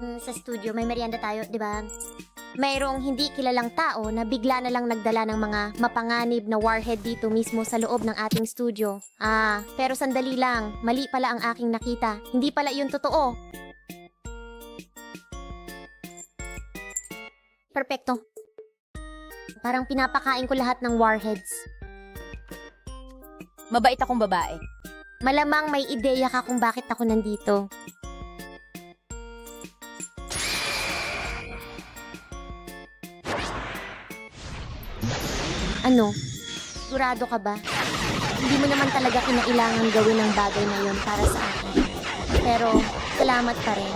Sa studio, may merienda tayo, di ba? Mayroong hindi kilalang tao na bigla na lang nagdala ng mga mapanganib na warhead dito mismo sa loob ng ating studio. Pero sandali lang, mali pala ang aking nakita. Hindi pala iyon totoo. Perpekto. Parang pinapakain ko lahat ng warheads. Mabait akong babae. Malamang may ideya ka kung bakit ako nandito. Ano? Sigurado ka ba? Hindi mo naman talaga kinailangan gawin ang bagay na yon para sa akin. Pero, salamat pa rin.